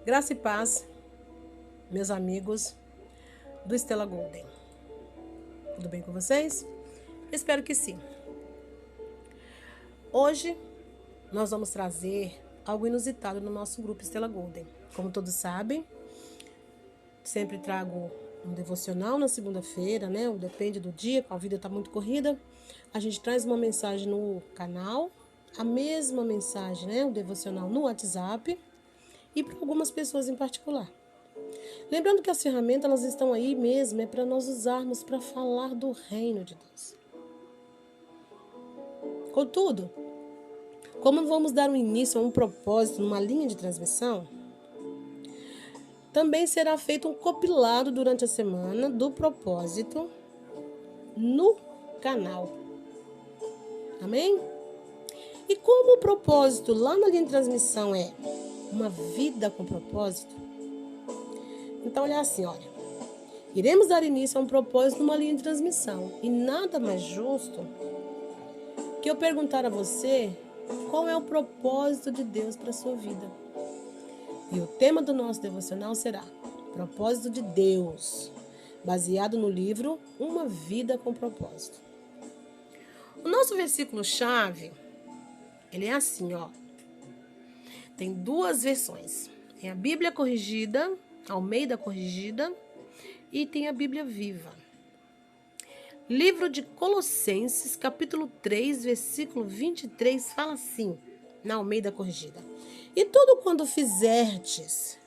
Graça e paz, meus amigos do Stella Golden. Tudo bem com vocês? Espero que sim. Hoje nós vamos trazer algo inusitado no nosso grupo Stella Golden. Como todos sabem, sempre trago um devocional na segunda-feira, né? Depende do dia, a vida está muito corrida. A gente traz uma mensagem no canal, a mesma mensagem, né? O devocional no WhatsApp e para algumas pessoas em particular. Lembrando que as ferramentas elas estão aí mesmo, é para nós usarmos para falar do reino de Deus. Contudo, como vamos dar um início a um propósito numa linha de transmissão, também será feito um compilado durante a semana do propósito no canal. Amém? E como o propósito lá na linha de transmissão é uma vida com propósito, então olha assim, olha. Iremos dar início a um propósito numa linha de transmissão. E nada mais justo que eu perguntar a você qual é o propósito de Deus para a sua vida. E o tema do nosso devocional será Propósito de Deus, baseado no livro Uma Vida com Propósito. O nosso versículo-chave, ele é assim, ó. Tem duas versões. Tem a Bíblia corrigida, Almeida corrigida, e tem a Bíblia viva. Livro de Colossenses, capítulo 3, versículo 23, fala assim, na Almeida corrigida. E tudo quanto fizerdes,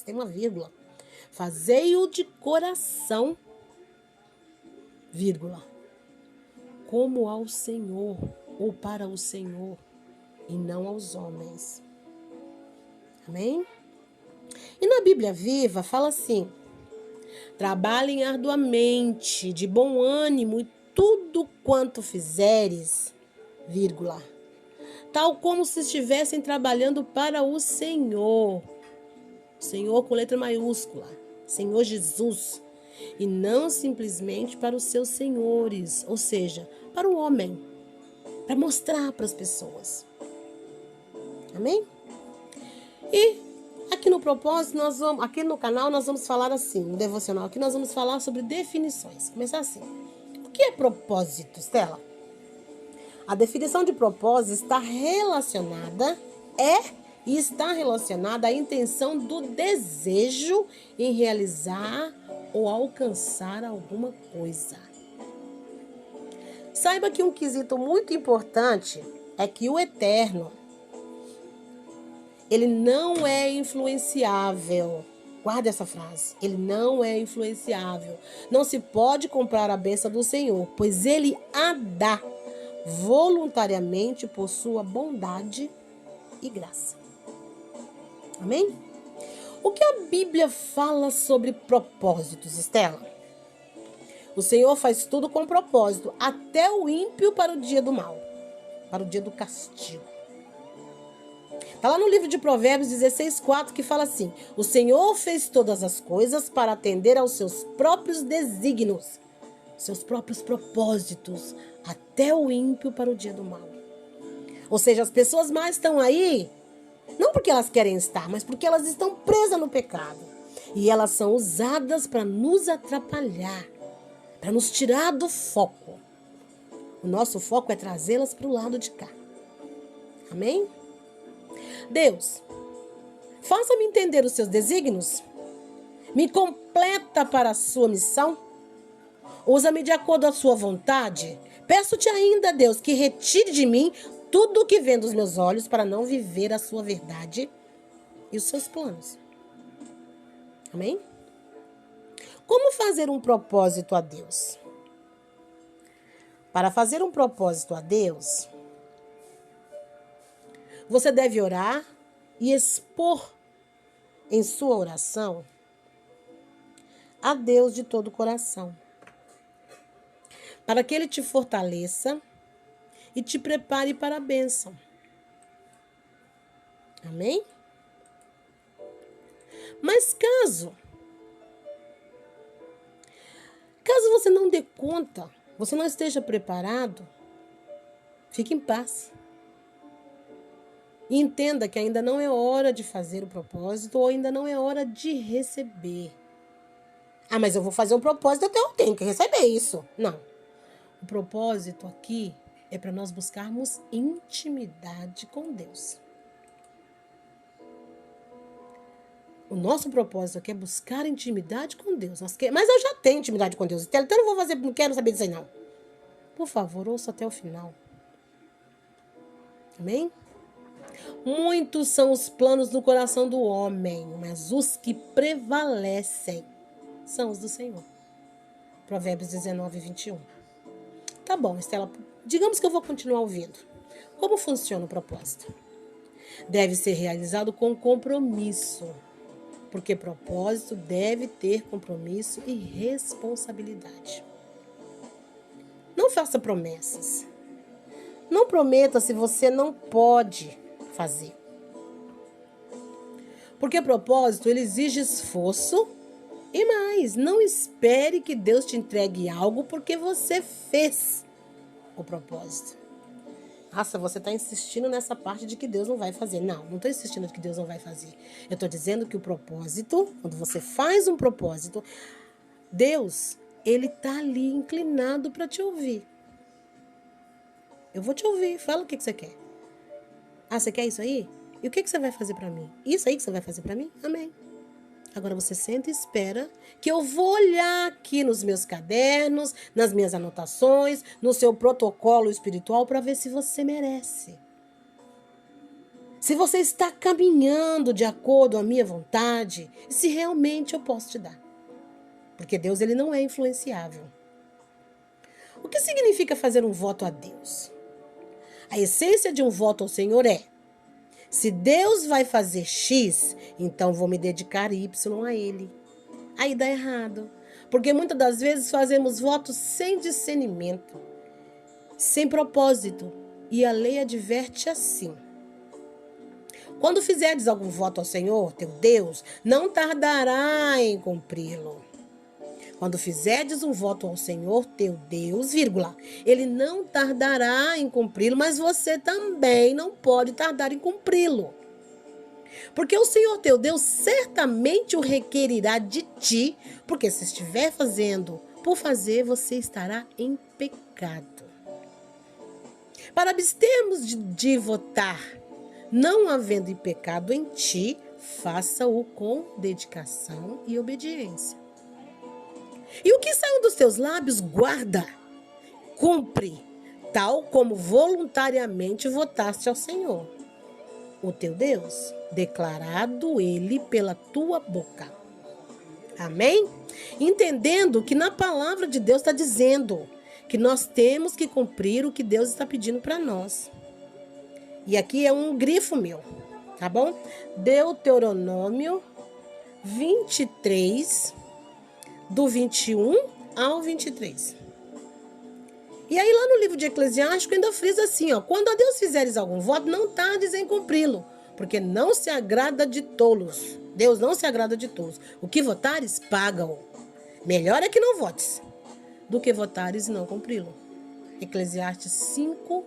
tem uma vírgula, fazei-o de coração, vírgula, como ao Senhor, ou para o Senhor, e não aos homens. Amém? E na Bíblia viva fala assim, trabalhem arduamente, de bom ânimo, e tudo quanto fizeres, vírgula, tal como se estivessem trabalhando para o Senhor. Senhor com letra maiúscula, Senhor Jesus, e não simplesmente para os seus senhores, ou seja, para o homem, para mostrar para as pessoas. Amém? E aqui no propósito, aqui no canal nós vamos falar assim, no devocional, aqui nós vamos falar sobre definições. Começar assim. O que é propósito, Stella? A definição de propósito está relacionada à intenção do desejo em realizar ou alcançar alguma coisa. Saiba que um quesito muito importante é que o eterno, ele não é influenciável. Guarda essa frase. Ele não é influenciável. Não se pode comprar a bênção do Senhor, pois ele a dá voluntariamente por sua bondade e graça. Amém? O que a Bíblia fala sobre propósitos, Estela? O Senhor faz tudo com propósito, até o ímpio para o dia do mal, para o dia do castigo. Está lá no livro de Provérbios 16:4 que fala assim, o Senhor fez todas as coisas para atender aos seus próprios desígnios, seus próprios propósitos, até o ímpio para o dia do mal. Ou seja, as pessoas mais estão aí, não porque elas querem estar, mas porque elas estão presas no pecado. E elas são usadas para nos atrapalhar, para nos tirar do foco. O nosso foco é trazê-las para o lado de cá. Amém? Deus, faça-me entender os seus desígnios. Me completa para a sua missão. Usa-me de acordo à sua vontade. Peço-te ainda, Deus, que retire de mim tudo o que vem dos meus olhos para não viver a sua verdade e os seus planos. Amém? Como fazer um propósito a Deus? Para fazer um propósito a Deus, você deve orar e expor em sua oração a Deus de todo o coração, para que Ele te fortaleça e te prepare para a bênção. Amém? Mas caso você não dê conta, você não esteja preparado, fique em paz. E entenda que ainda não é hora de fazer o propósito ou ainda não é hora de receber. Ah, mas eu vou fazer um propósito, então eu tenho que receber isso. Não. O propósito aqui é para nós buscarmos intimidade com Deus. O nosso propósito aqui é buscar intimidade com Deus. Mas eu já tenho intimidade com Deus, então eu não vou fazer, não quero saber disso aí não. Por favor, ouça até o final. Amém? Muitos são os planos no coração do homem, mas os que prevalecem são os do Senhor. Provérbios 19, 21. Tá bom, Estela, digamos que eu vou continuar ouvindo. Como funciona o propósito? Deve ser realizado com compromisso, porque propósito deve ter compromisso e responsabilidade. Não faça promessas. Não prometa se você não pode fazer. Porque propósito, ele exige esforço e mais, não espere que Deus te entregue algo porque você fez o propósito. Nossa, você está insistindo nessa parte de que Deus não vai fazer. Não estou insistindo de que Deus não vai fazer. Eu estou dizendo que o propósito, quando você faz um propósito, Deus, ele está ali inclinado para te ouvir. Eu vou te ouvir, fala o que você quer. Ah, você quer isso aí? E o que você vai fazer para mim? Isso aí que você vai fazer para mim? Amém. Agora você senta e espera que eu vou olhar aqui nos meus cadernos, nas minhas anotações, no seu protocolo espiritual para ver se você merece. Se você está caminhando de acordo com a minha vontade, e se realmente eu posso te dar. Porque Deus, ele não é influenciável. O que significa fazer um voto a Deus? A essência de um voto ao Senhor é: se Deus vai fazer X, então vou me dedicar Y a Ele. Aí dá errado. Porque muitas das vezes fazemos votos sem discernimento, sem propósito. E a lei adverte assim: quando fizerdes algum voto ao Senhor, teu Deus, não tardará em cumpri-lo. Quando fizerdes um voto ao Senhor, teu Deus, ele não tardará em cumpri-lo, mas você também não pode tardar em cumpri-lo. Porque o Senhor teu Deus certamente o requerirá de ti, porque se estiver fazendo por fazer, você estará em pecado. Para abstermos de votar, não havendo pecado em ti, faça-o com dedicação e obediência. E o que saiu dos teus lábios, guarda, cumpre, tal como voluntariamente votaste ao Senhor, o teu Deus, declarado ele pela tua boca. Amém? Entendendo que na palavra de Deus está dizendo que nós temos que cumprir o que Deus está pedindo para nós. E aqui é um grifo meu, tá bom? Deuteronômio 23, do 21 ao 23. E aí lá no livro de Eclesiástico ainda frisa assim, ó: quando a Deus fizeres algum voto, não tardes em cumpri-lo, porque não se agrada de tolos. Deus não se agrada de tolos. O que votares, paga-o. Melhor é que não votes, do que votares e não cumpri-lo. Eclesiastes 5,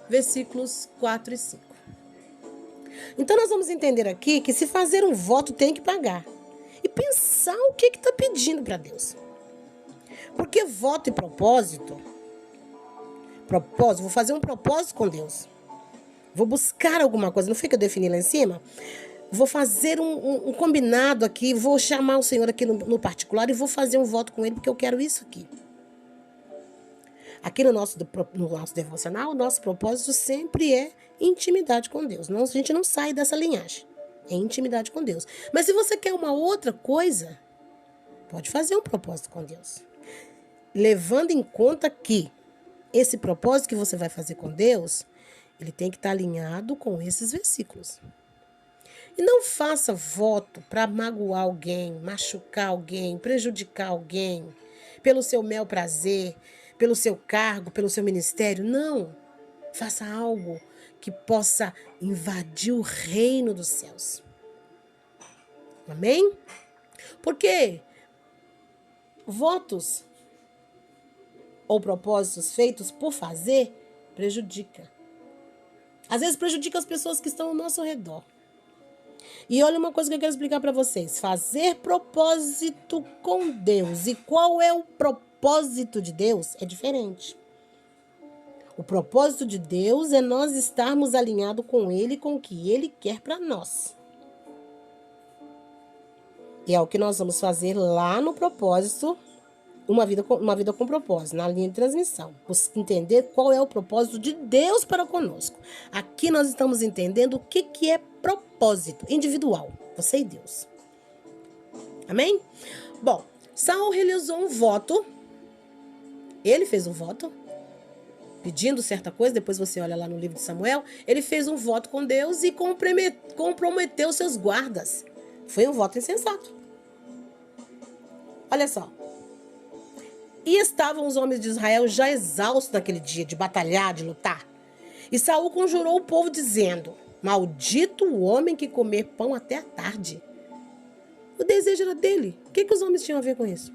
versículos 4 e 5. Então nós vamos entender aqui que se fazer um voto tem que pagar. E pensar o que está pedindo para Deus. Porque voto e propósito, vou fazer um propósito com Deus. Vou buscar alguma coisa, não foi que eu defini lá em cima? Vou fazer um combinado aqui, vou chamar o Senhor aqui no particular e vou fazer um voto com Ele, porque eu quero isso aqui. Aqui no nosso devocional, o nosso propósito sempre é intimidade com Deus. A gente não sai dessa linhagem. É intimidade com Deus. Mas se você quer uma outra coisa, pode fazer um propósito com Deus. Levando em conta que esse propósito que você vai fazer com Deus, ele tem que estar alinhado com esses versículos. E não faça voto para magoar alguém, machucar alguém, prejudicar alguém, pelo seu bel prazer, pelo seu cargo, pelo seu ministério. Não. Faça algo que possa invadir o reino dos céus. Amém? Porque votos ou propósitos feitos por fazer prejudica. Às vezes prejudica as pessoas que estão ao nosso redor. E olha uma coisa que eu quero explicar para vocês. Fazer propósito com Deus. E qual é o propósito de Deus? É diferente. O propósito de Deus é nós estarmos alinhados com Ele, com o que Ele quer para nós. E é o que nós vamos fazer lá no propósito, uma vida com propósito, na linha de transmissão. Entender qual é o propósito de Deus para conosco. Aqui nós estamos entendendo o que é propósito individual, você e Deus. Amém? Bom, Saul realizou um voto. Ele fez um voto, pedindo certa coisa. Depois você olha lá no livro de Samuel. Ele fez um voto com Deus e comprometeu seus guardas. Foi um voto insensato. Olha só. E estavam os homens de Israel já exaustos naquele dia de batalhar, de lutar. E Saul conjurou o povo dizendo: maldito o homem que comer pão até a tarde. O desejo era dele. O que os homens tinham a ver com isso?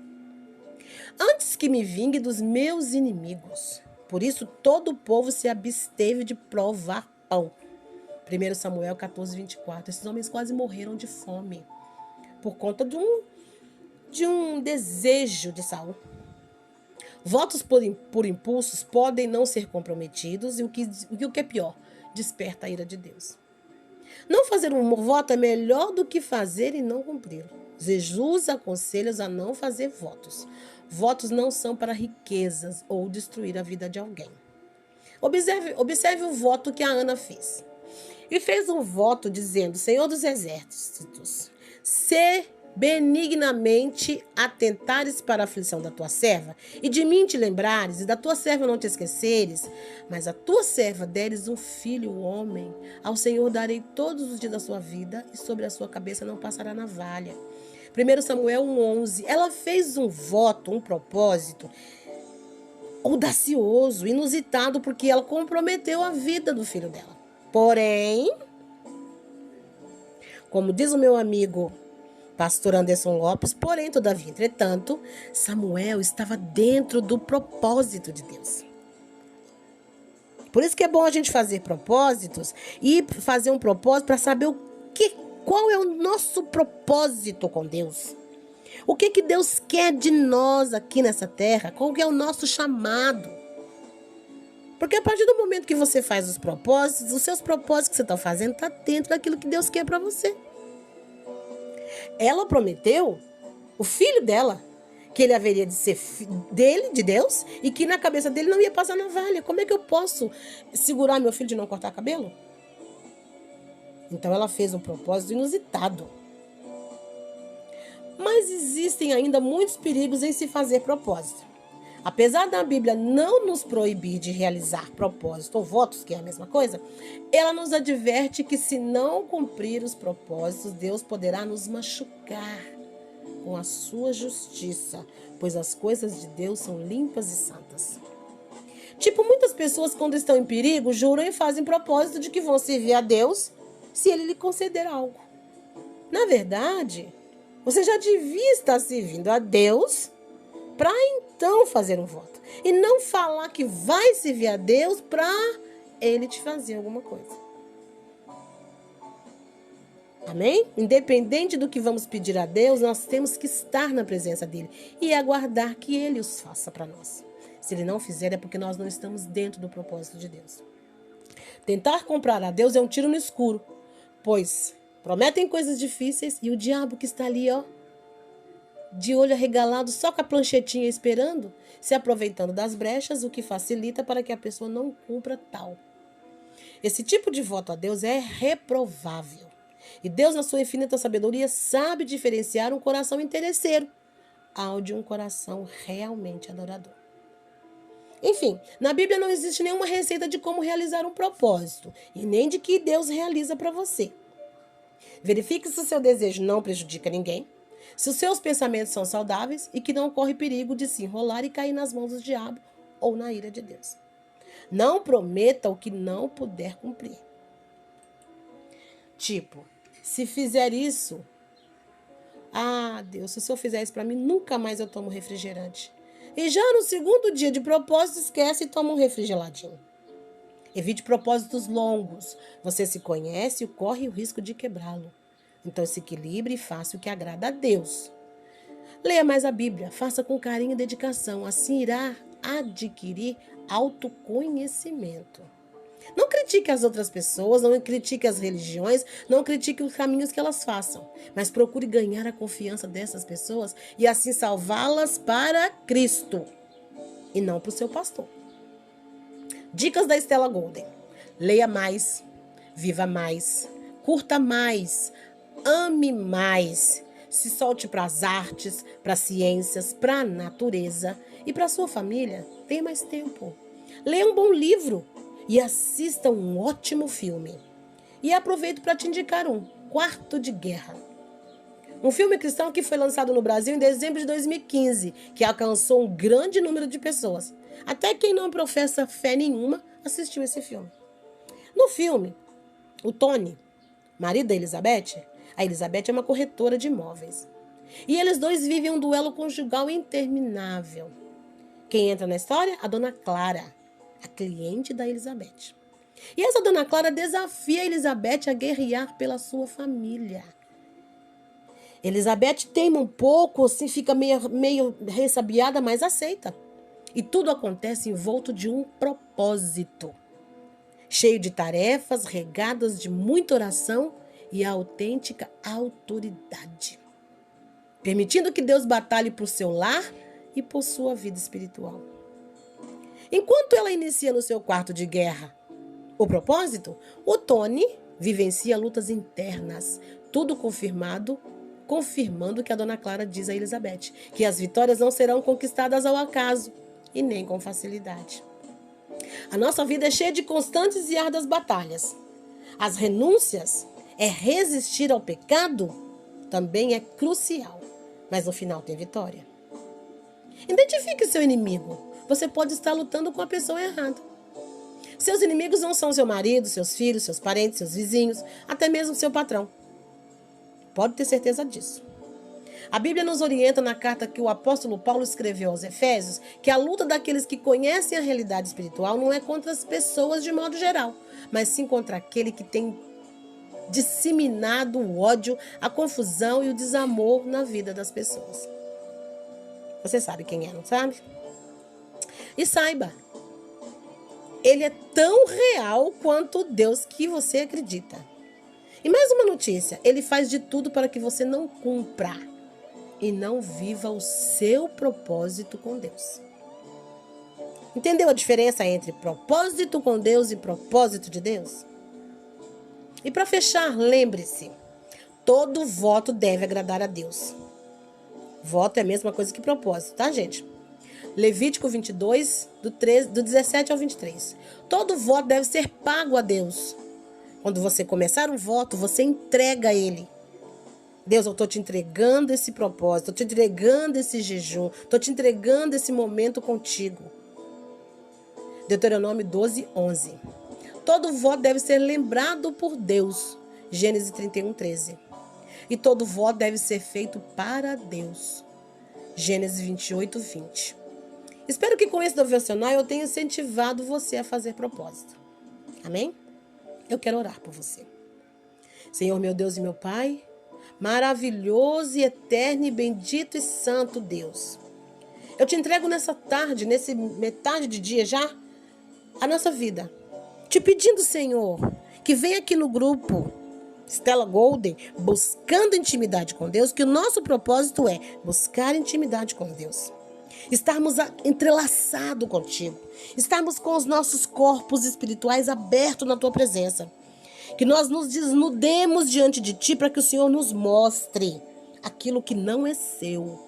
Antes que me vingue dos meus inimigos. Por isso todo o povo se absteve de provar pão. 1 Samuel 14, 24. Esses homens quase morreram de fome. Por conta de um desejo de Saul. Votos por impulsos podem não ser comprometidos. E o que é pior, desperta a ira de Deus. Não fazer um voto é melhor do que fazer e não cumpri-lo. Jesus aconselha a não fazer votos. Votos não são para riquezas ou destruir a vida de alguém. Observe o voto que a Ana fez. E fez um voto dizendo: Senhor dos Exércitos, se benignamente atentares para a aflição da tua serva, e de mim te lembrares, e da tua serva não te esqueceres, mas a tua serva deres um filho, homem, ao Senhor darei todos os dias da sua vida, e sobre a sua cabeça não passará navalha. 1 Samuel 1,11. Ela fez um voto, um propósito audacioso, inusitado, porque ela comprometeu a vida do filho dela. Porém, como diz o meu amigo pastor Anderson Lopes, porém, todavia, entretanto, Samuel estava dentro do propósito de Deus. Por isso que é bom a gente fazer propósitos e fazer um propósito para saber qual é o nosso propósito com Deus. O que Deus quer de nós aqui nessa terra? Qual que é o nosso chamado? Porque a partir do momento que você faz os propósitos, os seus propósitos que você está fazendo está dentro daquilo que Deus quer para você. Ela prometeu, o filho dela, que ele haveria de ser dele, de Deus, e que na cabeça dele não ia passar navalha. Como é que eu posso segurar meu filho de não cortar cabelo? Então ela fez um propósito inusitado. Mas existem ainda muitos perigos em se fazer propósito. Apesar da Bíblia não nos proibir de realizar propósitos ou votos, que é a mesma coisa, ela nos adverte que se não cumprir os propósitos, Deus poderá nos machucar com a sua justiça, pois as coisas de Deus são limpas e santas. Tipo, muitas pessoas quando estão em perigo, juram e fazem propósito de que vão servir a Deus se Ele lhe conceder algo. Na verdade, você já devia estar servindo a Deus para então fazer um voto. E não falar que vai servir a Deus para Ele te fazer alguma coisa. Amém? Independente do que vamos pedir a Deus, nós temos que estar na presença dEle e aguardar que Ele os faça para nós. Se Ele não fizer, é porque nós não estamos dentro do propósito de Deus. Tentar comprar a Deus é um tiro no escuro, pois prometem coisas difíceis e o diabo que está ali, de olho arregalado, só com a planchetinha esperando, se aproveitando das brechas, o que facilita para que a pessoa não cumpra tal. Esse tipo de voto a Deus é reprovável. E Deus, na sua infinita sabedoria, sabe diferenciar um coração interesseiro ao de um coração realmente adorador. Enfim, na Bíblia não existe nenhuma receita de como realizar um propósito e nem de que Deus realiza para você. Verifique se o seu desejo não prejudica ninguém, se os seus pensamentos são saudáveis e que não corre perigo de se enrolar e cair nas mãos do diabo ou na ira de Deus. Não prometa o que não puder cumprir. Tipo, se fizer isso, Deus, se o Senhor fizer isso para mim, nunca mais eu tomo refrigerante. E já no segundo dia de propósito, esquece e toma um refrigeradinho. Evite propósitos longos. Você se conhece e corre o risco de quebrá-lo. Então se equilibre e faça o que agrada a Deus. Leia mais a Bíblia, faça com carinho e dedicação. Assim irá adquirir autoconhecimento. Não critique as outras pessoas, não critique as religiões, não critique os caminhos que elas façam. Mas procure ganhar a confiança dessas pessoas e assim salvá-las para Cristo e não para o seu pastor. Dicas da Stella Golden. Leia mais, viva mais, curta mais, ame mais. Se solte para as artes, para as ciências, para a natureza e para a sua família. Tenha mais tempo. Leia um bom livro e assista um ótimo filme. E aproveito para te indicar um, Quarto de Guerra. Um filme cristão que foi lançado no Brasil em dezembro de 2015, que alcançou um grande número de pessoas. Até quem não professa fé nenhuma assistiu esse filme. No filme, o Tony, marido da Elizabeth, a Elizabeth é uma corretora de imóveis. E eles dois vivem um duelo conjugal interminável. Quem entra na história? A dona Clara, a cliente da Elizabeth. E essa dona Clara desafia a Elizabeth a guerrear pela sua família. Elizabeth teima um pouco, assim, fica meio ressabiada, mas aceita. E tudo acontece envolto de um propósito, cheio de tarefas, regadas de muita oração e autêntica autoridade, permitindo que Deus batalhe por seu lar e por sua vida espiritual. Enquanto ela inicia no seu quarto de guerra o propósito, o Tony vivencia lutas internas, tudo confirmando que a dona Clara diz a Elizabeth, que as vitórias não serão conquistadas ao acaso e nem com facilidade. A nossa vida é cheia de constantes e árduas batalhas. As renúncias é resistir ao pecado, também é crucial, mas no final tem vitória. Identifique seu inimigo. Você pode estar lutando com a pessoa errada. Seus inimigos não são seu marido, seus filhos, seus parentes, seus vizinhos, até mesmo seu patrão. Pode ter certeza disso. A Bíblia nos orienta na carta que o apóstolo Paulo escreveu aos Efésios que a luta daqueles que conhecem a realidade espiritual não é contra as pessoas de modo geral, mas sim contra aquele que tem disseminado o ódio, a confusão e o desamor na vida das pessoas. Você sabe quem é, não sabe? E saiba, ele é tão real quanto o Deus que você acredita. E mais uma notícia, ele faz de tudo para que você não cumpra e não viva o seu propósito com Deus. Entendeu a diferença entre propósito com Deus e propósito de Deus? E para fechar, lembre-se, todo voto deve agradar a Deus. Voto é a mesma coisa que propósito, tá, gente? Levítico 22, do 17 ao 23. Todo voto deve ser pago a Deus. Quando você começar um voto, você entrega ele. Deus, eu estou te entregando esse propósito, estou te entregando esse jejum, estou te entregando esse momento contigo. Deuteronômio 12, 11. Todo voto deve ser lembrado por Deus. Gênesis 31, 13. E todo voto deve ser feito para Deus. Gênesis 28, 20. Espero que com esse devocional eu tenha incentivado você a fazer propósito. Amém? Eu quero orar por você. Senhor, meu Deus e meu Pai, maravilhoso e eterno e bendito e santo Deus. Eu te entrego nessa tarde, nesse metade de dia já, a nossa vida. Te pedindo, Senhor, que venha aqui no grupo Stella Golden, buscando intimidade com Deus, que o nosso propósito é buscar intimidade com Deus. Estarmos entrelaçados contigo. Estarmos com os nossos corpos espirituais abertos na tua presença. Que nós nos desnudemos diante de ti para que o Senhor nos mostre aquilo que não é seu.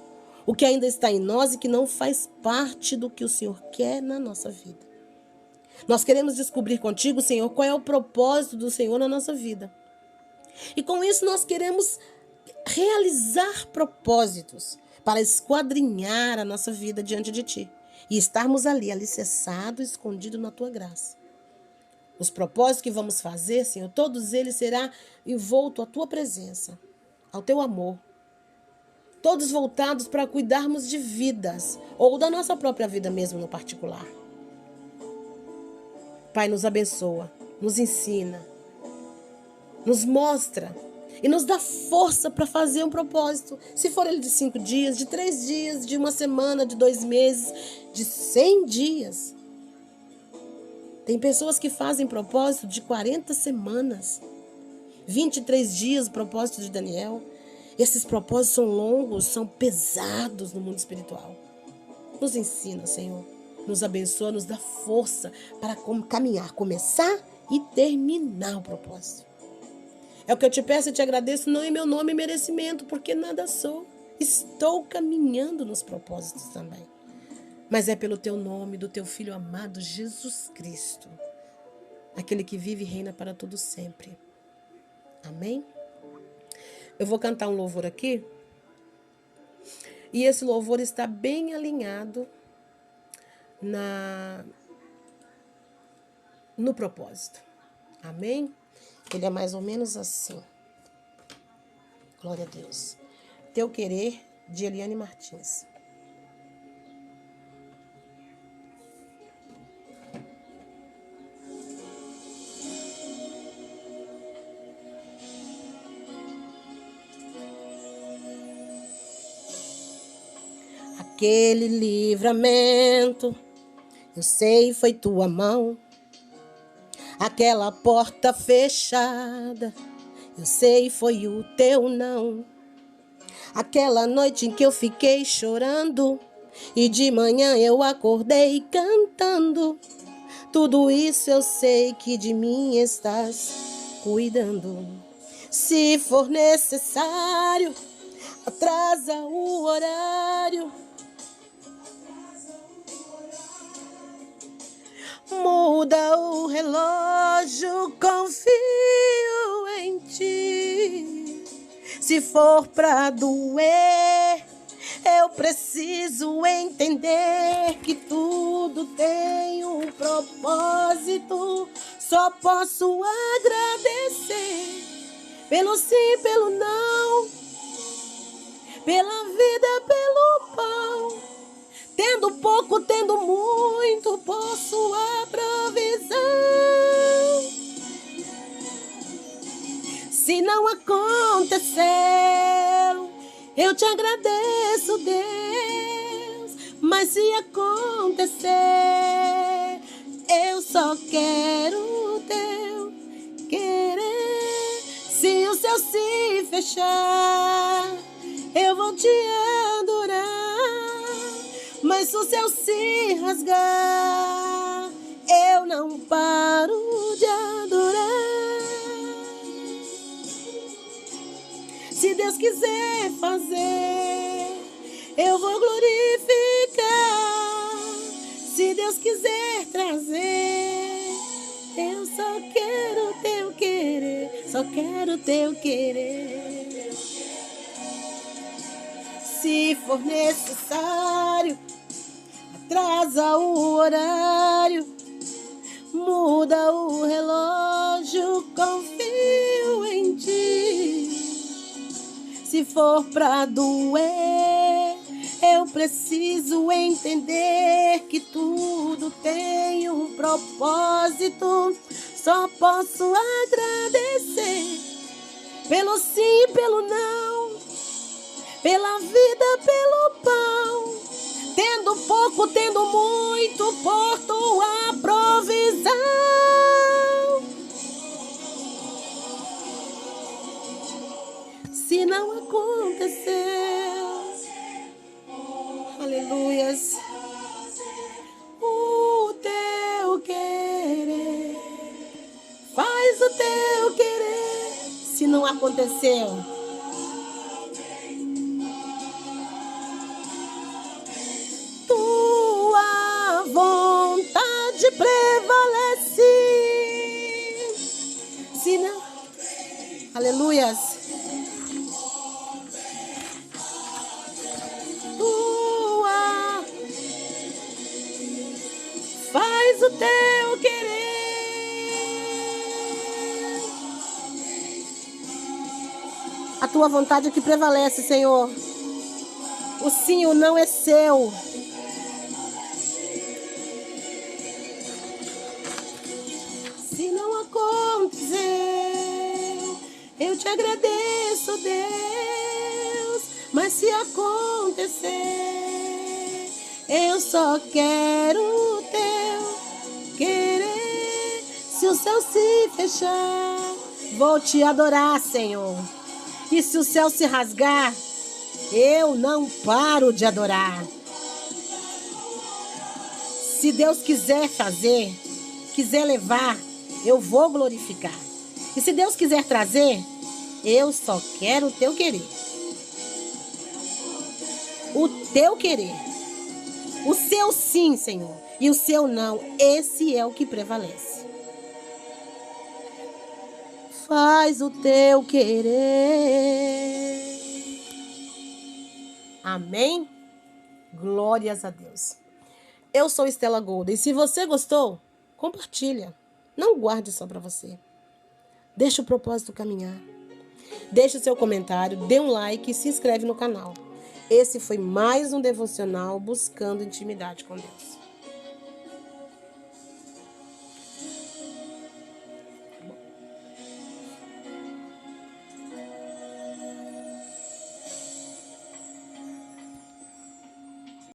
O que ainda está em nós e que não faz parte do que o Senhor quer na nossa vida. Nós queremos descobrir contigo, Senhor, qual é o propósito do Senhor na nossa vida. E com isso nós queremos realizar propósitos para esquadrinhar a nossa vida diante de ti. E estarmos ali, alicerçados, escondidos na tua graça. Os propósitos que vamos fazer, Senhor, todos eles serão envoltos à tua presença, ao teu amor. Todos voltados para cuidarmos de vidas, ou da nossa própria vida mesmo no particular. Pai, nos abençoa, nos ensina, nos mostra e nos dá força para fazer um propósito. Se for ele de 5 dias, de 3 dias, de 1 semana, de 2 meses, de 100 dias. Tem pessoas que fazem propósito de 40 semanas, 23 dias, o propósito de Daniel. Esses propósitos são longos, são pesados no mundo espiritual. Nos ensina, Senhor. Nos abençoa, nos dá força para caminhar, começar e terminar o propósito. É o que eu te peço e te agradeço, não em meu nome e merecimento, porque nada sou. Estou caminhando nos propósitos também. Mas é pelo teu nome, do teu Filho amado, Jesus Cristo. Aquele que vive e reina para todo sempre. Amém? Eu vou cantar um louvor aqui. E esse louvor está bem alinhado no propósito. Amém? Ele é mais ou menos assim. Glória a Deus. Teu Querer, de Eliane Martins. Aquele livramento, eu sei, foi tua mão. Aquela porta fechada, eu sei, foi o teu não. Aquela noite em que eu fiquei chorando e de manhã eu acordei cantando. Tudo isso eu sei que de mim estás cuidando. Se for necessário, atrasa o horário. Muda o relógio, confio em ti. Se for pra doer, eu preciso entender que tudo tem um propósito. Só posso agradecer pelo sim, pelo não, pela vida, pelo pão. Tendo pouco, tendo muito, por sua provisão. Se não aconteceu, eu te agradeço, Deus. Mas se acontecer, eu só quero o teu querer. Se o céu se fechar, eu vou te adorar. Mas se o céu se rasgar, eu não paro de adorar. Se Deus quiser fazer, eu vou glorificar. Se Deus quiser trazer, eu só quero o teu querer. Só quero o teu querer. Se for necessário, atrasa o horário, muda o relógio, confio em ti. Se for pra doer, eu preciso entender que tudo tem um propósito. Só posso agradecer pelo sim, pelo não, pela vida, pelo pão. Tendo pouco, tendo muito, por tua provisão. Se não aconteceu, aleluias, o teu querer, faz o teu querer. Se não aconteceu, vontade prevalece. Se não, aleluias, tua faz o teu querer. A tua vontade é que prevalece, Senhor. O sim e o não é seu. acontecer, eu te agradeço, Deus. Mas se acontecer, eu só quero o teu querer. Se o céu se fechar, vou te adorar, Senhor. E se o céu se rasgar, eu não paro de adorar. Se Deus quiser fazer, quiser levar, eu vou glorificar. E se Deus quiser trazer, eu só quero o teu querer. O teu querer. O seu sim, Senhor. E o seu não. Esse é o que prevalece. Faz o teu querer. Amém? Glórias a Deus. Eu sou Estela Golda. E se você gostou, compartilha. Não guarde só para você. Deixa o propósito caminhar. Deixe o seu comentário, dê um like e se inscreve no canal. Esse foi mais um devocional buscando intimidade com Deus.